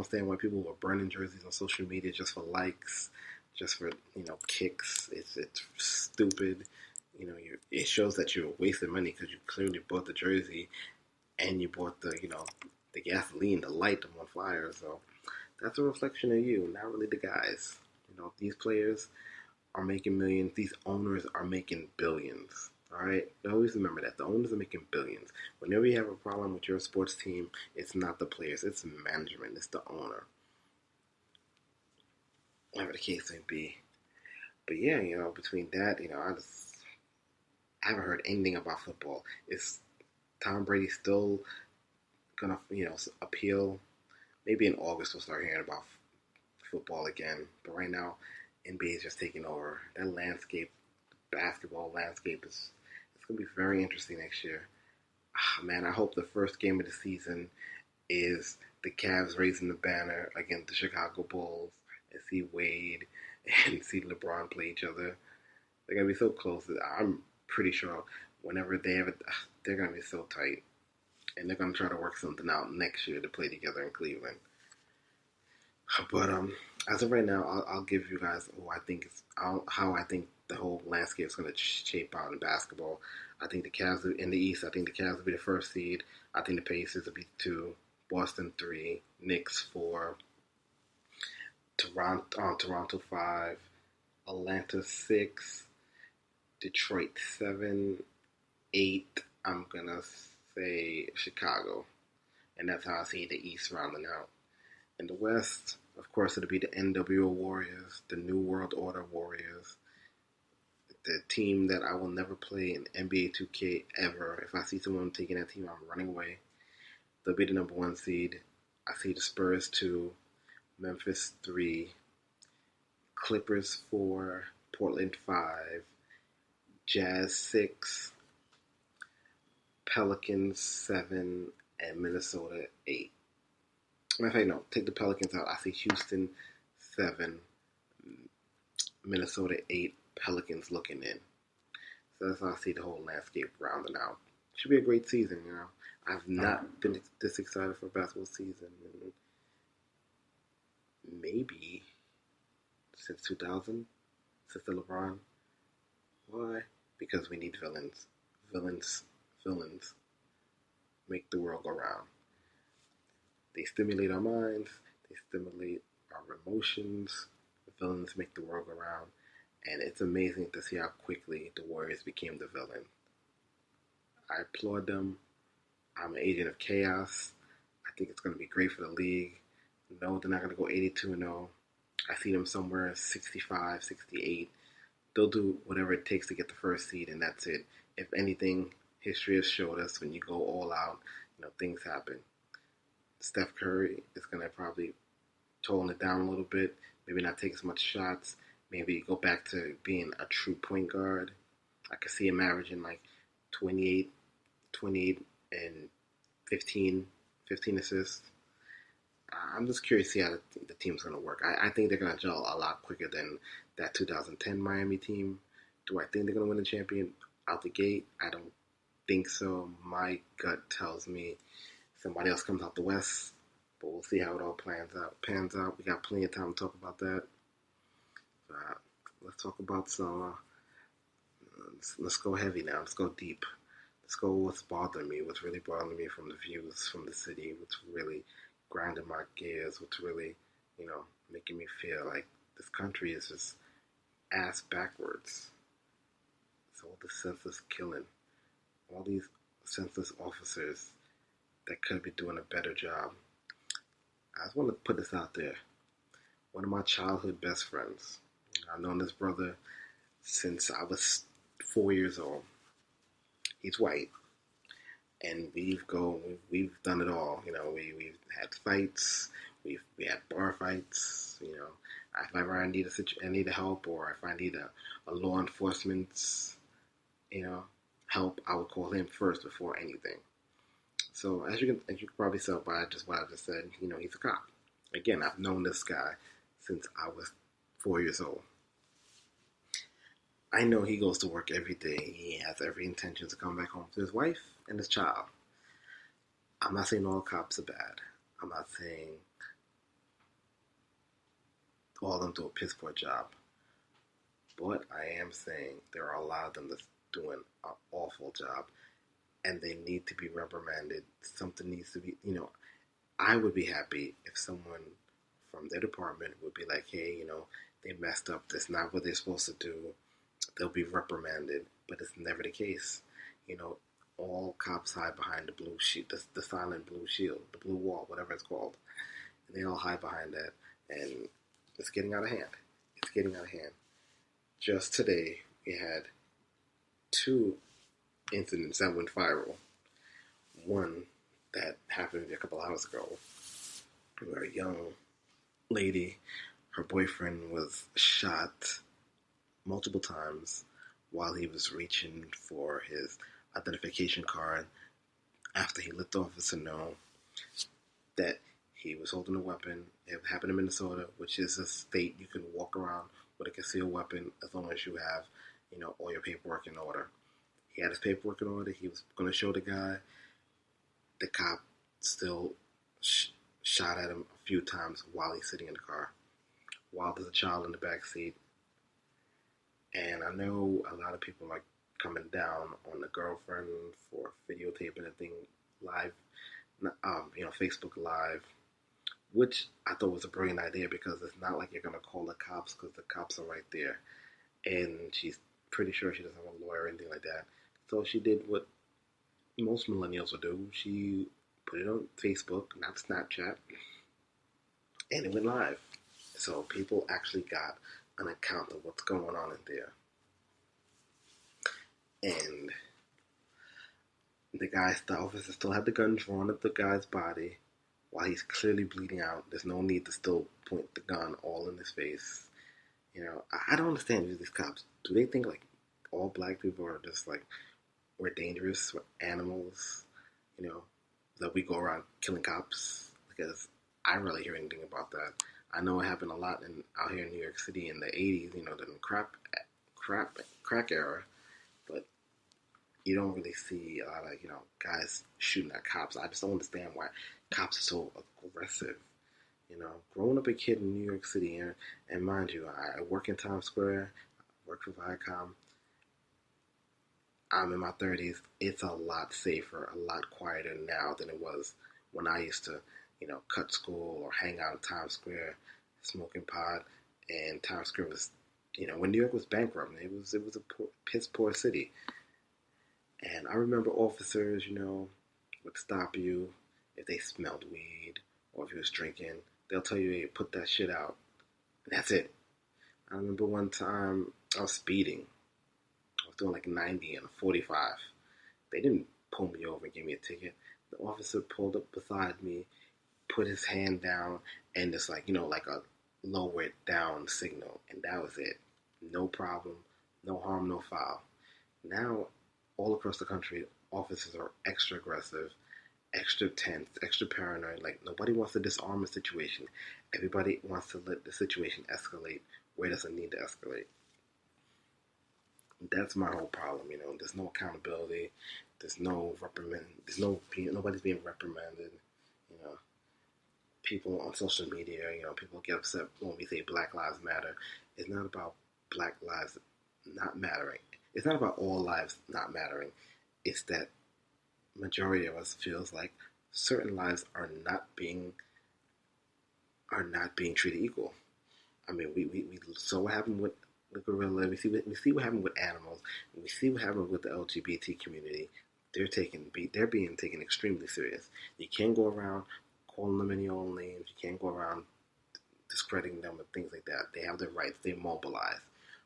understand why people were burning jerseys on social media just for likes, just for kicks. It's stupid. It shows that you're wasting money because you clearly bought the jersey and you bought the gasoline, the light, the one flyer. So that's a reflection of you, not really the guys. These players are making millions. These owners are making billions. All right, always remember that the owners are making billions. Whenever you have a problem with your sports team, it's not the players, it's the management, it's the owner. Whatever the case may be. But yeah, between that, I haven't heard anything about football. Is Tom Brady still gonna, appeal? Maybe in August we'll start hearing about football again. But right now, NBA is just taking over. That landscape, basketball landscape, it's gonna be very interesting next year. Man, I hope the first game of the season is the Cavs raising the banner against the Chicago Bulls and see Wade and see LeBron play each other. They're gonna be so close. I'm pretty sure whenever they have it, they're gonna be so tight, and they're gonna try to work something out next year to play together in Cleveland. But as of right now, I'll give you guys how I think the whole landscape is going to shape out in basketball. I think the Cavs in the East. I think the Cavs will be the first seed. I think the Pacers will be 2, Boston 3, Knicks 4, Toronto 5, Atlanta 6, Detroit 7, 8. I'm gonna say Chicago, and that's how I see the East rounding out. In the West, of course, it'll be the NWO Warriors, the New World Order Warriors, the team that I will never play in NBA 2K ever. If I see someone taking that team, I'm running away. They'll be the number 1 seed. I see the Spurs 2, Memphis 3, Clippers 4, Portland 5, Jazz 6, Pelicans 7, and Minnesota 8. Matter of fact, no, take the Pelicans out. I see Houston 7, Minnesota 8, Pelicans looking in. So that's how I see the whole landscape rounding out. Should be a great season, I've not been this excited for a basketball season maybe since 2000, since the LeBron. Why? Because we need villains. Villains make the world go round. They stimulate our minds. They stimulate our emotions. The villains make the world go round. And it's amazing to see how quickly the Warriors became the villain. I applaud them. I'm an agent of chaos. I think it's going to be great for the league. No, they're not going to go 82-0. I see them somewhere 65, 68. They'll do whatever it takes to get the first seed, and that's it. If anything, history has showed us when you go all out, things happen. Steph Curry is going to probably tone it down a little bit, maybe not take as much shots, maybe go back to being a true point guard. I could see him averaging like 28 and 15 assists. I'm just curious to see how the team's going to work. I think they're going to gel a lot quicker than that 2010 Miami team. Do I think they're going to win the champion out the gate? I don't think so. My gut tells me somebody else comes out the West, but we'll see how it all pans out. We got plenty of time to talk about that. Let's talk about some. Let's go heavy now. Let's go deep. Let's go what's bothering me. What's really bothering me from the views from the city. What's really grinding my gears. What's really, making me feel like this country is just ass backwards. It's all the senseless killing. All these senseless officers that could be doing a better job. I just want to put this out there. One of my childhood best friends. I've known this brother since I was 4 years old. He's white. And we've done it all. We've had fights. We had bar fights. If ever I need help, or if I need a law enforcement, help, I would call him first before anything. So as you can probably tell by just what I just said, he's a cop. Again, I've known this guy since I was 4 years old. I know he goes to work every day. He has every intention to come back home to his wife and his child. I'm not saying all cops are bad. I'm not saying all of them do a piss poor job. But I am saying there are a lot of them that's doing an awful job, and they need to be reprimanded. Something needs to be, I would be happy if someone from their department would be like, hey, they messed up. That's not what they're supposed to do. They'll be reprimanded, but it's never the case. You know, all cops hide behind the blue sheet, the silent blue shield, the blue wall, whatever it's called. And they all hide behind that, and it's getting out of hand. It's getting out of hand. Just today, we had two incidents that went viral. One that happened a couple hours ago, where a young lady, her boyfriend was shot multiple times while he was reaching for his identification card after he let the officer know that he was holding a weapon. It happened in Minnesota, which is a state you can walk around with a concealed weapon as long as you have, all your paperwork in order. He had his paperwork in order. He was going to show the guy. The cop still shot at him a few times while he's sitting in the car, while there's a child in the back seat. And I know a lot of people are coming down on the girlfriend for videotaping the thing live, Facebook Live, which I thought was a brilliant idea because it's not like you're going to call the cops because the cops are right there. And she's pretty sure she doesn't have a lawyer or anything like that. So she did what most millennials would do. She put it on Facebook, not Snapchat, and it went live. So people actually got an account of what's going on in there. And the officer still had the gun drawn at the guy's body while he's clearly bleeding out. There's no need to still point the gun all in his face. I don't understand these cops. Do they think like all black people are just like we're dangerous, we're animals, that we go around killing cops? Because I rarely hear anything about that. I know it happened a lot out here in New York City in the 80s, the crack era, but you don't really see a lot of, guys shooting at cops. I just don't understand why cops are so aggressive. Growing up a kid in New York City, and mind you, I work in Times Square, I work for Viacom. I'm in my 30s. It's a lot safer, a lot quieter now than it was when I used to, cut school or hang out in Times Square, smoking pot. And Times Square was, when New York was bankrupt, it was a piss poor city. And I remember officers, would stop you if they smelled weed or if you was drinking. They'll tell you, hey, put that shit out. And that's it. I remember one time I was speeding. I was doing like 90 and 45. They didn't pull me over and give me a ticket. The officer pulled up beside me, put his hand down, and just like a lower it down signal. And that was it. No problem, no harm, no foul. Now, all across the country, officers are extra aggressive, extra tense, extra paranoid. Like, nobody wants to disarm a situation. Everybody wants to let the situation escalate where it doesn't need to escalate. That's my whole problem. There's no accountability. There's no reprimand. Nobody's being reprimanded. People on social media, people get upset when we say Black Lives Matter. It's not about Black lives not mattering. It's not about all lives not mattering. It's that majority of us feels like certain lives are not being treated equal. I mean, we saw what happened with the gorilla. We see what happened with animals. We see what happened with the LGBT community. They're being taken extremely serious. You can't go around calling them any old names. You can't go around discrediting them and things like that. They have their rights. They mobilize.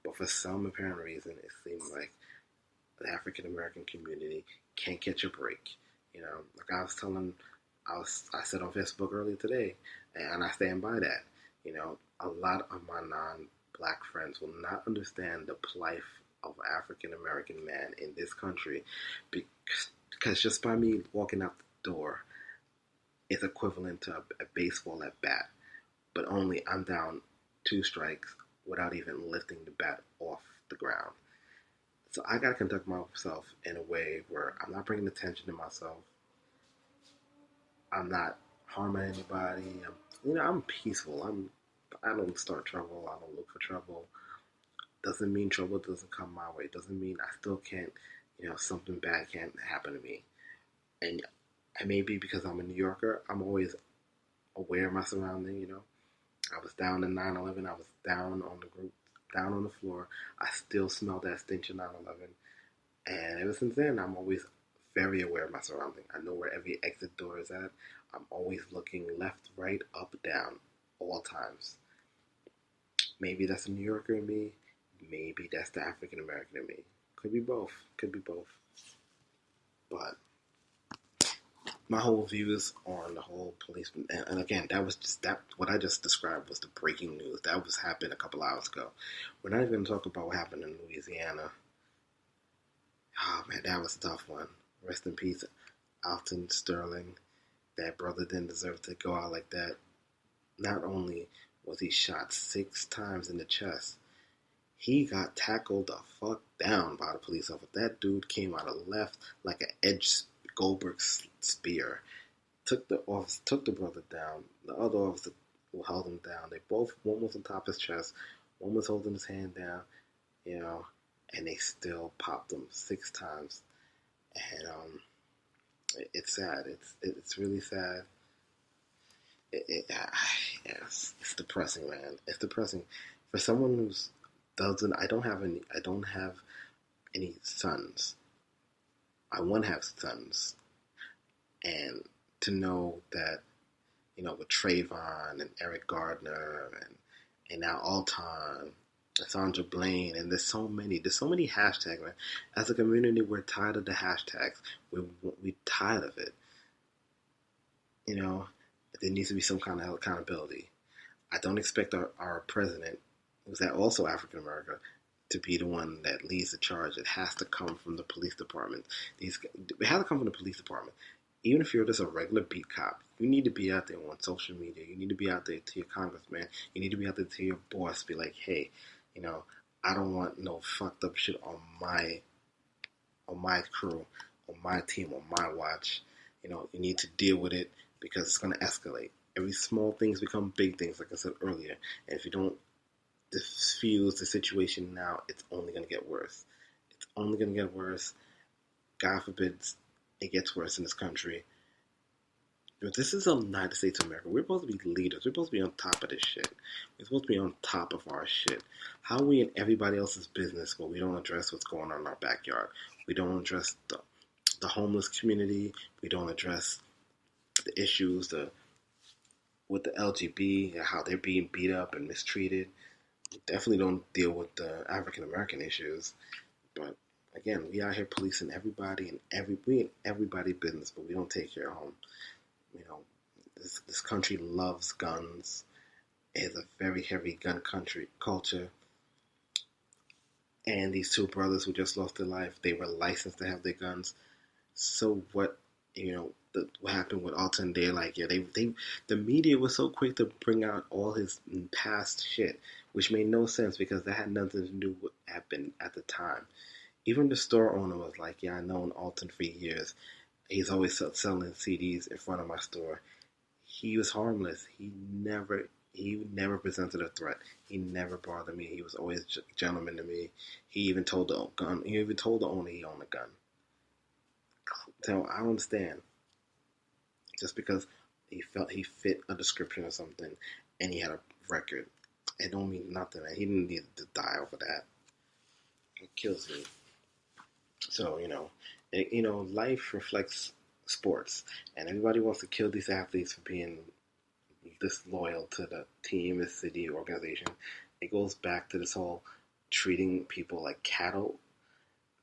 But for some apparent reason, it seems like the African American community can't catch a break. Like I said on Facebook earlier today, and I stand by that. A lot of my non-black friends will not understand the plight of an African American man in this country because just by me walking out the door is equivalent to a baseball at bat, but only I'm down 2 strikes without even lifting the bat off the ground. So I gotta conduct myself in a way where I'm not bringing attention to myself. I'm not harming anybody. I'm peaceful. I'm I don't start trouble. I don't look for trouble. Doesn't mean trouble doesn't come my way. Doesn't mean I still can't, something bad can't happen to me. And maybe because I'm a New Yorker, I'm always aware of my surrounding. I was down in 9/11. I was down on the group, down on the floor. I still smell that stench of 9/11. And ever since then, I'm always very aware of my surrounding. I know where every exit door is at. I'm always looking left, right, up, down, all times. Maybe that's a New Yorker in me. Maybe that's the African American in me. Could be both. Could be both. But my whole views on the whole policeman, and again, that was just that. What I just described was the breaking news that was happened a couple hours ago. We're not even going to talk about what happened in Louisiana. Oh man, that was a tough one. Rest in peace, Alton Sterling. That brother didn't deserve to go out like that. Not only was he shot 6 times in the chest, he got tackled the fuck down by the police officer. That dude came out of left like an Edge Goldberg spear. Took the brother down. The other officer held him down. One was on top of his chest, one was holding his hand down, and they still popped him 6 times. And it's sad. It's really sad. Yes, it's depressing, man. It's depressing for someone who's doesn't. I don't have any sons. I want to have sons, and to know that with Trayvon and Eric Gardner and now Alton, Sandra Blaine, and there's so many hashtags, man. As a community, we're tired of the hashtags. We're tired of it. There needs to be some kind of accountability. I don't expect our president, who's also African American, to be the one that leads the charge. It has to come from the police department. It has to come from the police department. Even if you're just a regular beat cop, you need to be out there on social media. You need to be out there to your congressman. You need to be out there to your boss. Be like, hey, I don't want no fucked up shit on my crew, on my team, on my watch. You need to deal with it because it's going to escalate. Every small things become big things, like I said earlier. And if you don't diffuse the situation now, it's only going to get worse. It's only going to get worse. God forbid it gets worse in this country. But this is the United States of America. We're supposed to be leaders. We're supposed to be on top of this shit. We're supposed to be on top of our shit. How are we in everybody else's business, but we don't address what's going on in our backyard? We don't address the homeless community. We don't address the issues with the LGBT, how they're being beat up and mistreated. We definitely don't deal with the African American issues. But again, we out here policing everybody and we in everybody's business, but we don't take care of home. This country loves guns. It is a very heavy gun culture. And these 2 brothers who just lost their life, they were licensed to have their guns. So what? What happened with Alton? They're like, the media was so quick to bring out all his past shit, which made no sense because that had nothing to do with what happened at the time. Even the store owner was like, yeah, I've known Alton for years. He's always selling CDs in front of my store. He was harmless. He never presented a threat. He never bothered me. He was always a gentleman to me. He even told the owner he owned a gun. So I don't understand. Just because he felt he fit a description or something and he had a record, it don't mean nothing, man. He didn't need to die over that. It kills me. So, life reflects sports, and everybody wants to kill these athletes for being disloyal to the team, the city, organization. It goes back to this whole treating people like cattle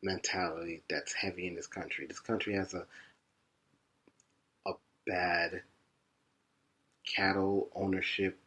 mentality that's heavy in this country. This country has a bad cattle ownership,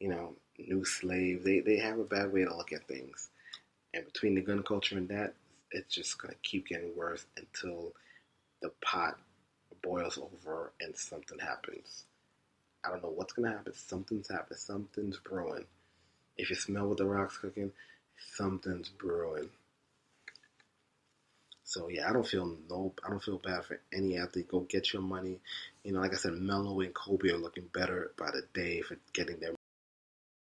new slave. They have a bad way to look at things. And between the gun culture and that, it's just going to keep getting worse until the pot boils over and something happens. I don't know what's going to happen. Something's happening. Something's brewing. If you smell what the Rock's cooking, something's brewing. So yeah, I don't feel bad for any athlete. Go get your money. Like I said, Melo and Kobe are looking better by the day for getting their